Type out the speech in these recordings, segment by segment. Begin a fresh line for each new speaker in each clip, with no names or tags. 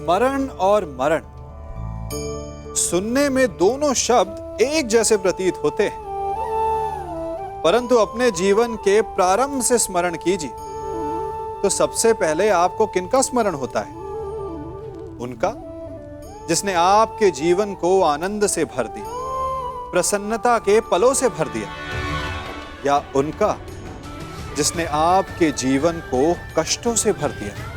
स्मरण और मरण, सुनने में दोनों शब्द एक जैसे प्रतीत होते हैं, परंतु अपने जीवन के प्रारंभ से स्मरण कीजिए तो सबसे पहले आपको किनका स्मरण होता है? उनका जिसने आपके जीवन को आनंद से भर दिया, प्रसन्नता के पलों से भर दिया, या उनका जिसने आपके जीवन को कष्टों से भर दिया?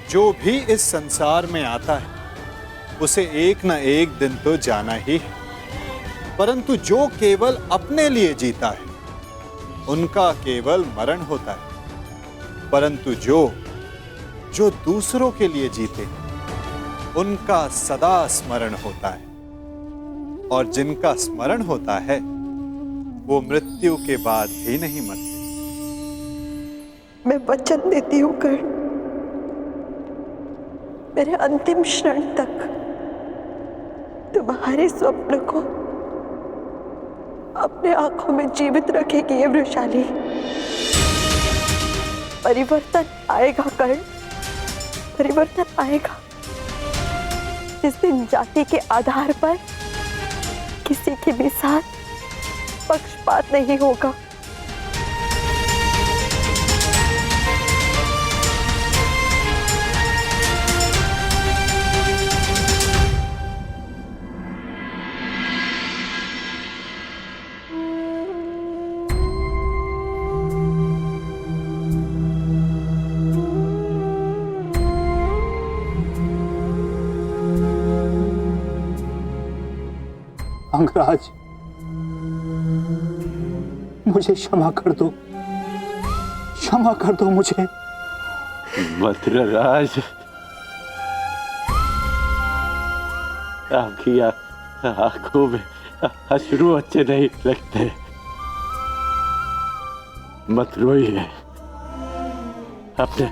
जो भी इस संसार में आता है उसे एक न एक दिन तो जाना ही है, परंतु जो केवल अपने लिए जीता है उनका केवल मरण होता है, परंतु जो दूसरों के लिए जीते उनका सदा स्मरण होता है, और जिनका स्मरण होता है वो मृत्यु के बाद भी नहीं मरते।
मैं वचन देती हूँ कर्ण, मेरे अंतिम क्षण तक तुम्हारे स्वप्न को अपने आंखों में जीवित रखेगी ये वृषाली। परिवर्तन आएगा कर्ण, परिवर्तन आएगा। जिस दिन जाति के आधार पर किसी के भी साथ पक्षपात नहीं होगा।
अंगराज, मुझे क्षमा कर दो, क्षमा कर दो मुझे।
मद्रराज, आपकी आंखों में अश्रु अच्छे नहीं लगते, मत रोइए। अपने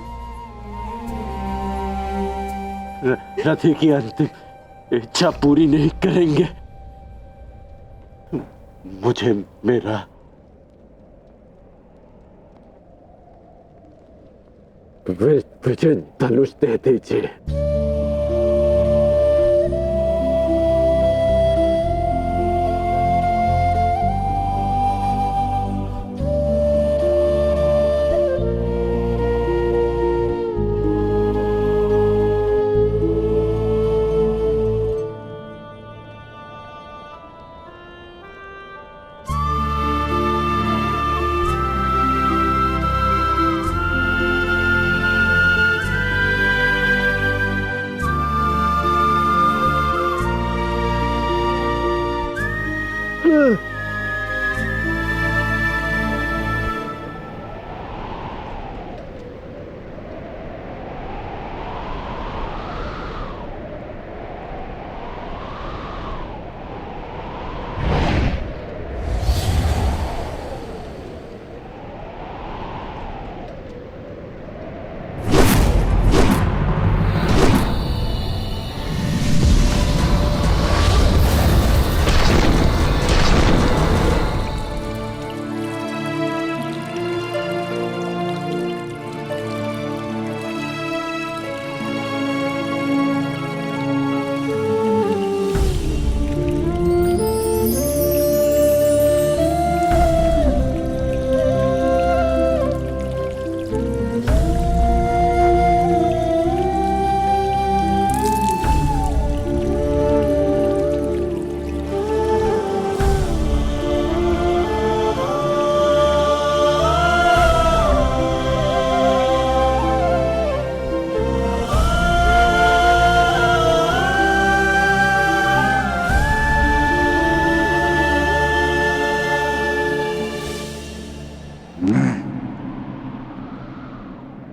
रथी की अंतिम इच्छा पूरी नहीं करेंगे, मुझे मेरा विजय धनुष दे दीजिए।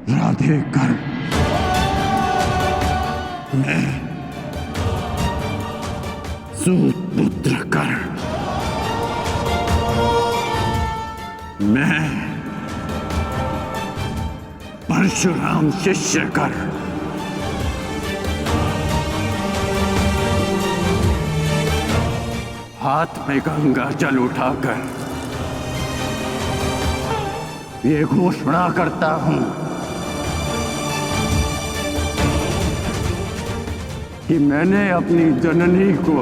राधेकर, मैं सूतपुत्र कर्ण, मैं परशुराम शिष्य कर्ण, हाथ में गंगा जल उठाकर ये घोषणा करता हूं कि मैंने अपनी जननी को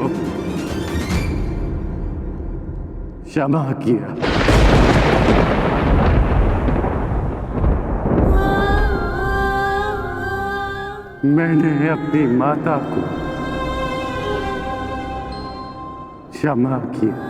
क्षमा किया। मैंने अपनी माता को क्षमा किया।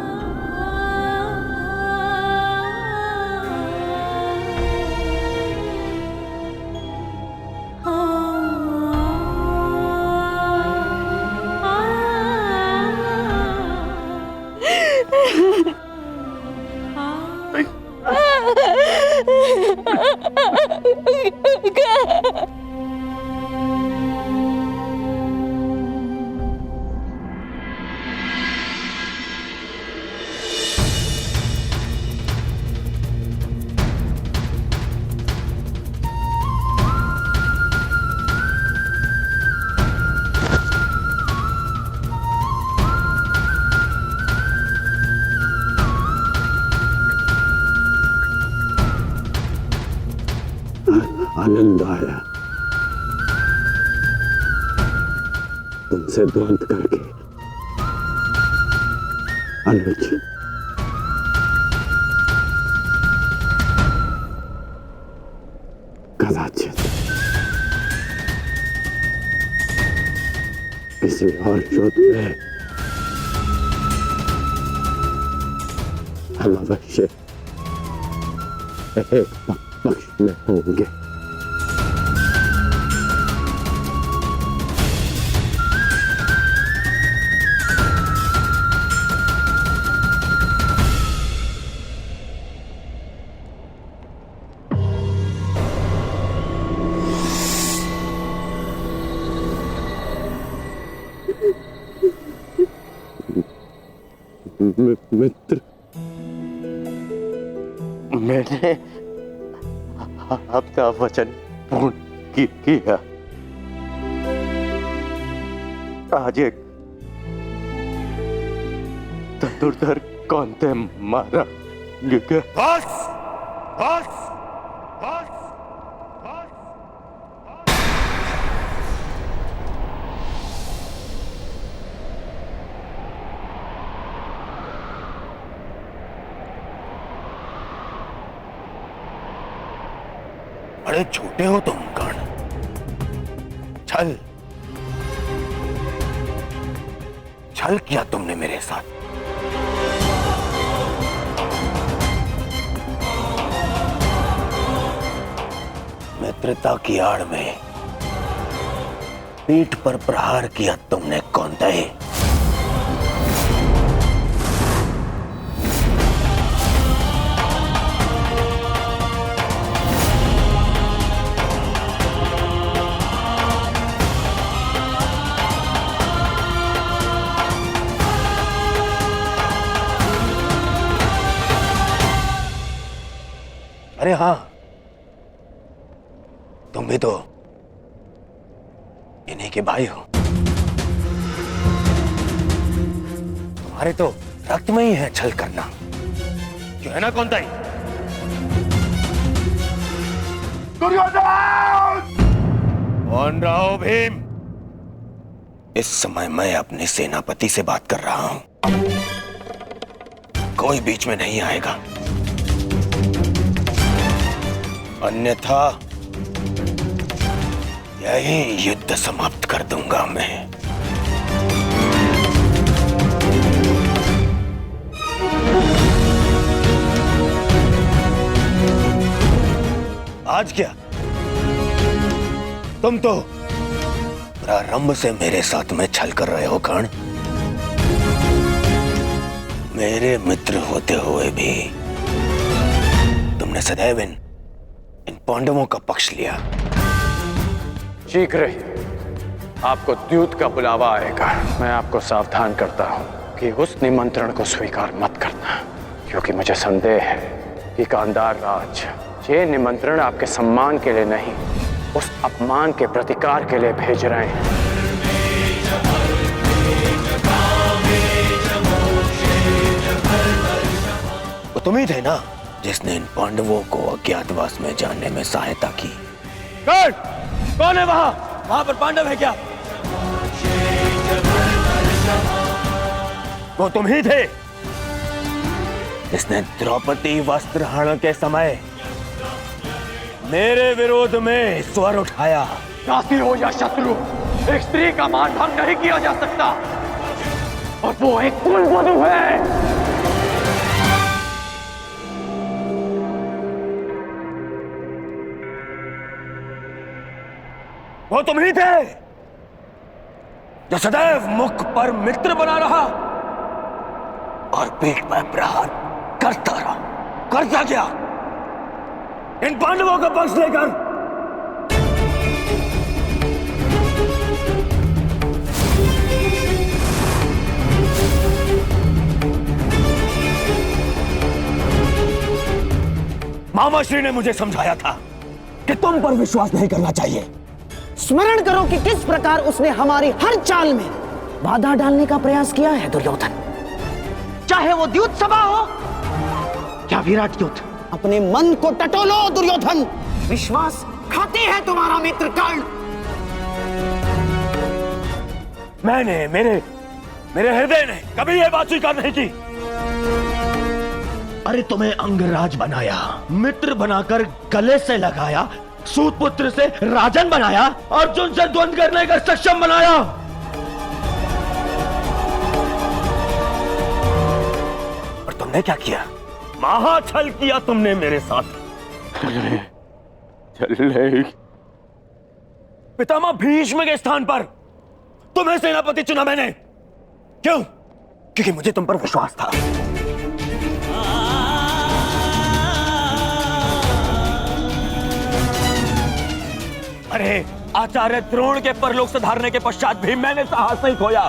आनंद आया तुमसे द्वंद करके अनुज। कदाचित किसी और युद्ध में हम अवश्य एक पक्ष में होंगे। मित्र, मैंने आपका वचन पूर्ण किया। आज एक धनुर्धर कौनते मारा गया। बस, बस, बस, बस।
बड़े छोटे हो तुम कर्ण। छल छल किया तुमने मेरे साथ। मित्रता की आड़ में पीठ पर प्रहार किया तुमने कौंतेय। अरे हाँ, तुम भी तो इन्हीं के भाई हो। तुम्हारे तो रक्त में ही है छल करना, जो है ना कौनतेय? कौन रहा हो भीम? इस समय मैं अपने सेनापति से बात कर रहा हूं, कोई बीच में नहीं आएगा, अन्यथा यही युद्ध समाप्त कर दूंगा मैं। आज क्या तुम तो प्रारंभ से मेरे साथ में छल कर रहे हो कर्ण। मेरे मित्र होते हुए भी तुमने सदैव इन पांडवों का पक्ष लिया।
शीघ्र ही आपको द्यूत का बुलावा आएगा। मैं आपको सावधान करता हूं कि उस निमंत्रण को स्वीकार मत करना, क्योंकि मुझे संदेह है कि गांधार राज ये निमंत्रण आपके सम्मान के लिए नहीं, उस अपमान के प्रतिकार के लिए भेज रहे हैं।
वो तुम ही थे ना जिसने इन पांडवों को अज्ञातवास में जाने में सहायता की।
कौन है वहां पर पांडव है क्या?
वो तुम ही थे जिसने द्रौपदी वस्त्रहरण के समय मेरे विरोध में स्वर उठाया।
दासी हो या शत्रु, एक स्त्री का मान भंग नहीं किया जा सकता, और वो एक कुलवधू है।
वो तुम ही थे जो सदैव मुख पर मित्र बना रहा और पीठ पर प्रहार करता रहा, करता गया इन पांडवों का पक्ष लेकर। मामाश्री ने मुझे समझाया था कि तुम पर विश्वास नहीं करना चाहिए।
स्मरण करो कि किस प्रकार उसने हमारी हर चाल में बाधा डालने का प्रयास किया है दुर्योधन। चाहे वो द्यूत सभा हो या विराट युद्ध। अपने मन को टटोलो दुर्योधन, विश्वास खाते हैं तुम्हारा मित्र कर्ण।
मेरे हृदय ने कभी यह बात स्वीकार नहीं की। अरे तुम्हें अंगराज बनाया, मित्र बनाकर गले से लगाया, सूतपुत्र से राजन बनाया, अर्जुन से द्वंद करने का सक्षम बनाया। और तुमने क्या किया? महाछल किया तुमने मेरे साथ।
चलने
पितामह भीष्म के स्थान पर तुम्हें सेनापति चुना मैंने। क्यों? क्योंकि मुझे तुम पर विश्वास था। अरे आचार्य द्रोण के परलोक सुधारने के पश्चात भी मैंने साहस नहीं खोया।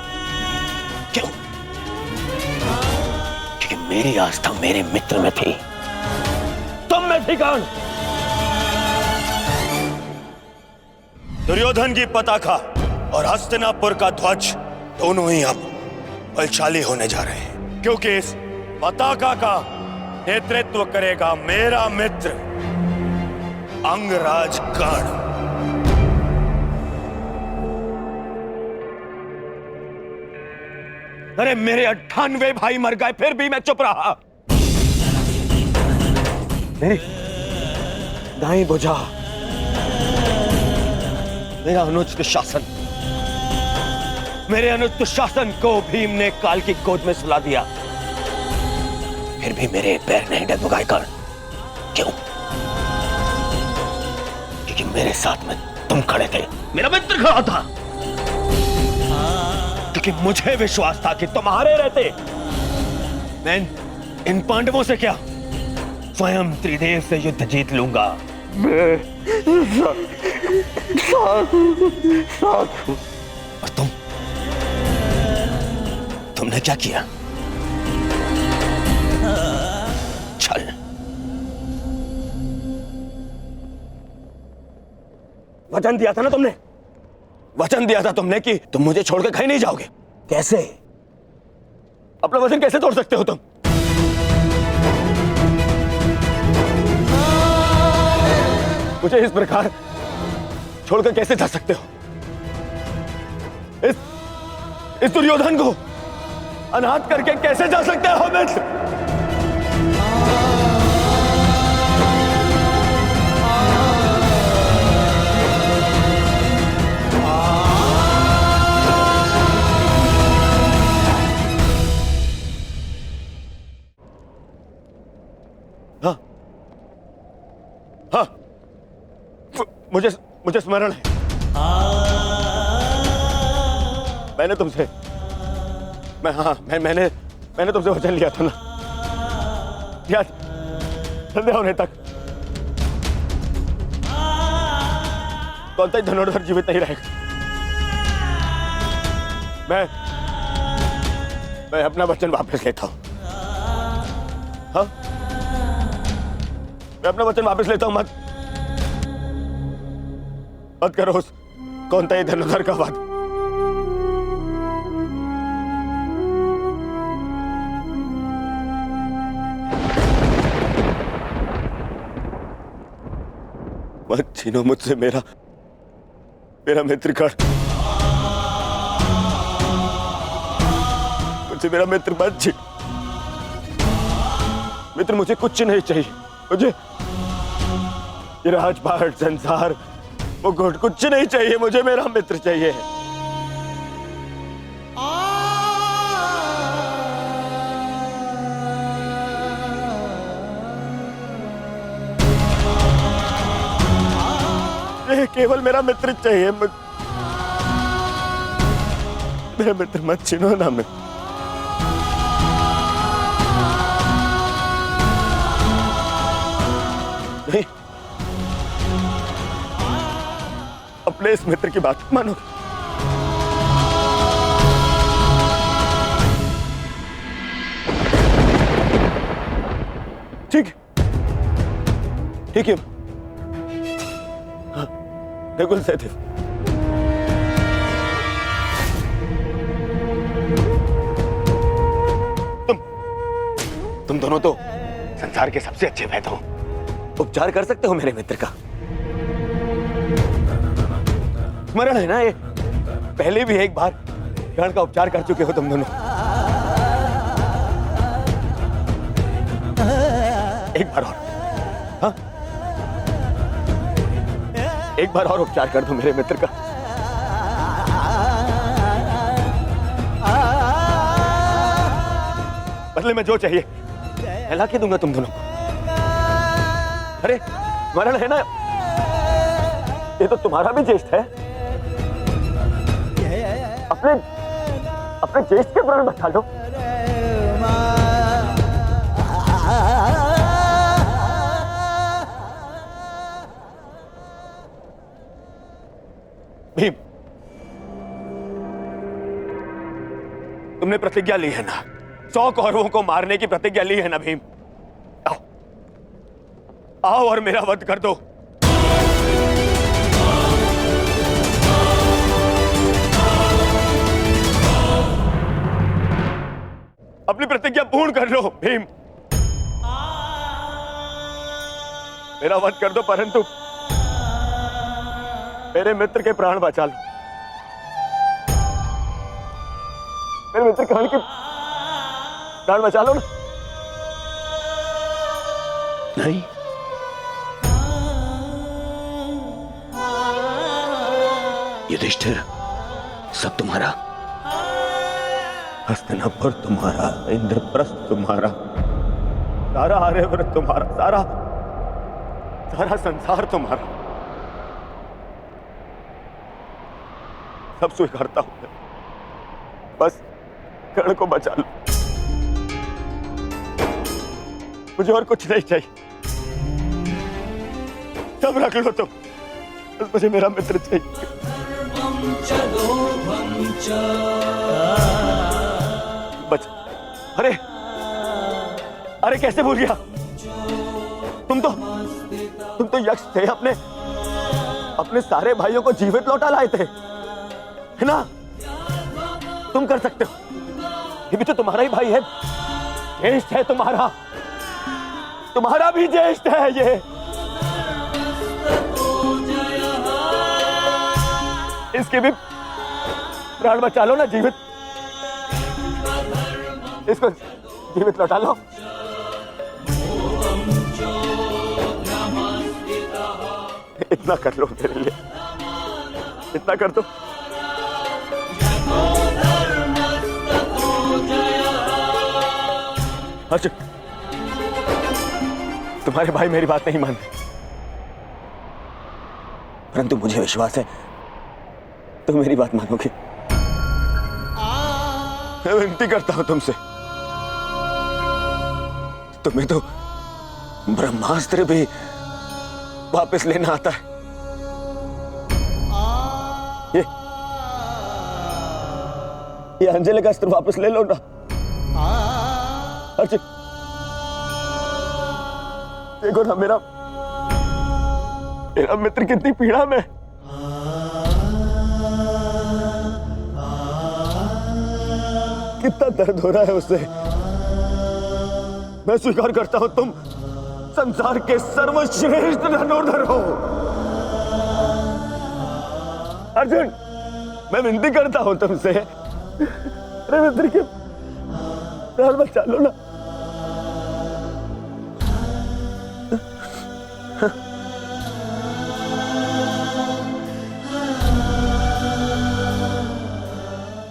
क्यों? क्योंकि मेरी आस्था मेरे मित्र में थी, तुम में थी कौन? दुर्योधन की पताका और हस्तिनापुर का ध्वज दोनों ही अब बलशाली होने जा रहे हैं, क्योंकि इस पताका का नेतृत्व करेगा मेरा मित्र अंगराज कर्ण। अरे मेरे 98 भाई मर गए, फिर भी मैं चुप रहा। मेरी दाई भुजा, मेरा अनुचित शासन, मेरे अनुचित शासन को भीम ने काल की गोद में सुला दिया, फिर भी मेरे पैर नहीं डगमगाए कर्ण। क्यों? क्योंकि मेरे साथ में तुम खड़े थे, मेरा मित्र खड़ा था। क्योंकि मुझे विश्वास था कि तुम्हारे रहते मैं इन पांडवों से क्या, स्वयं त्रिदेव से युद्ध जीत लूंगा। और तुमने क्या किया? छल। वचन दिया था ना तुमने, वचन दिया था तुमने कि तुम मुझे छोड़कर कहीं नहीं जाओगे। कैसे? अपना वचन कैसे तोड़ सकते हो तुम? मुझे इस प्रकार छोड़कर कैसे जा सकते हो? इस दुर्योधन को अनाथ करके कैसे जा सकते हो मित्र? हाँ, मुझे स्मरण है। मैंने तुमसे वचन लिया था ना, याद? संध्या होने तक कौन सा धनुर्धर जीवित नहीं रहेगा। मैं अपना वचन वापस लेता हूं। हाँ, मैं अपना वचन वापस लेता हूं। मत करो उस कौन था ये धनुर्धर का वाद। मत छीनो मुझसे मेरा मित्र कर्ण।
मुझे मेरा मित्र मत छीन। मित्र मुझे कुछ नहीं चाहिए, मुझे ये राजपाट संसार वो कुछ नहीं चाहिए, मुझे मेरा मित्र चाहिए। ये केवल मेरा मित्र चाहिए। मेरा मित्र मत छीनो ना। मैं नहीं, अपने इस मित्र की बात मानो। ठीक है, ठीक है। हाँ, बिल्कुल सहदेव। तुम दोनों तो संसार के सबसे अच्छे वैद्य हो, उपचार कर सकते हो मेरे मित्र का। स्मरण है ना, ये पहले भी एक बार ग्रहण का उपचार कर चुके हो तुम दोनों। एक बार और, हाँ, एक बार और उपचार कर दो मेरे मित्र का। बदले में जो चाहिए मैं ला के दूंगा तुम दोनों को। अरे स्मरण है ना, ये तो तुम्हारा भी ज्येष्ठ है। अपने ज्येष्ठ के प्राण बचा लो। भीम, तुमने प्रतिज्ञा ली है ना, 100 कौरवों को मारने की प्रतिज्ञा ली है ना भीम। आओ, आओ और मेरा वध कर दो। अपनी प्रतिज्ञा पूर्ण कर लो भीम। मेरा वध कर दो, परंतु मेरे मित्र के प्राण बचा लो। मेरे मित्र के प्राण बचा लो ना।
नहीं, युधिष्ठिर, सब तुम्हारा।
हस्तिनापुर तुम्हारा, इंद्रप्रस्थ तुम्हारा, सारा आर्यव्रत तुम्हारा, सारा संसार तुम्हारा। सब स्वीकारता हूं मैं, बस कर्ण को बचा लो। मुझे और कुछ नहीं चाहिए, सब रख लो तुम, बस मुझे मेरा मित्र चाहिए। बच, अरे अरे कैसे भूल गया। तुम तो यक्ष थे, अपने सारे भाइयों को जीवित लौटा लाए थे, है ना। तुम कर सकते हो, ये भी तो तुम्हारा ही भाई है, ज्येष्ठ है तुम्हारा भी ज्येष्ठ है ये। इसके भी प्राण बचा लो ना, जीवित, इसको जीवित लौटा लो। इतना कर लो मेरे लिए, इतना कर दो। अच्छा, तुम्हारे भाई मेरी बात नहीं मानते, परंतु मुझे विश्वास है तुम मेरी बात मानोगे। मैं विनती करता हूं तुमसे, तुम्हें तो ब्रह्मास्त्र भी वापस लेना आता है। ये अंजलि का अस्त्र वापस ले लो ना। अर्जुन, देखो ना मेरा मित्र कितनी पीड़ा में। कितना दर्द हो रहा है उससे। मैं स्वीकार करता हूं तुम संसार के सर्वश्रेष्ठ धनुर्धर हो। अर्जुन, मैं विनती करता हूं तुमसे, अरे मित्र के प्राण बचा लो ना।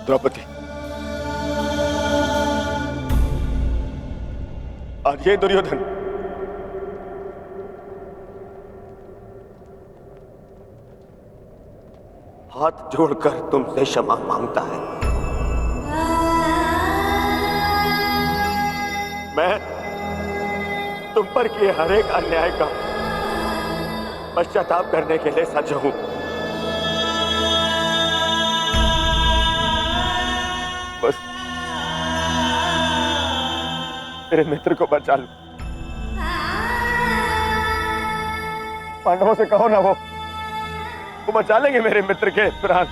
द्रौपदी, आज ये दुर्योधन हाथ जोड़कर तुमसे क्षमा मांगता है। मैं तुम पर किए हर एक अन्याय का पश्चाताप करने के लिए सज्ज हूं। बस मेरे मित्र को बचा लो। पांडवों से कहो ना, वो बचा लेंगे मेरे मित्र के प्राण।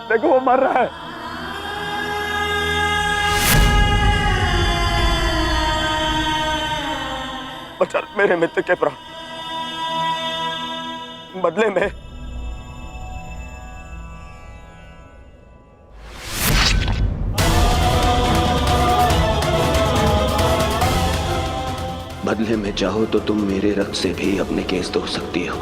देखो वो मर रहा है। बचा मेरे मित्र के प्राण। बदले में
चाहो तो तुम मेरे रक्त से भी अपने केस धो सकती हो।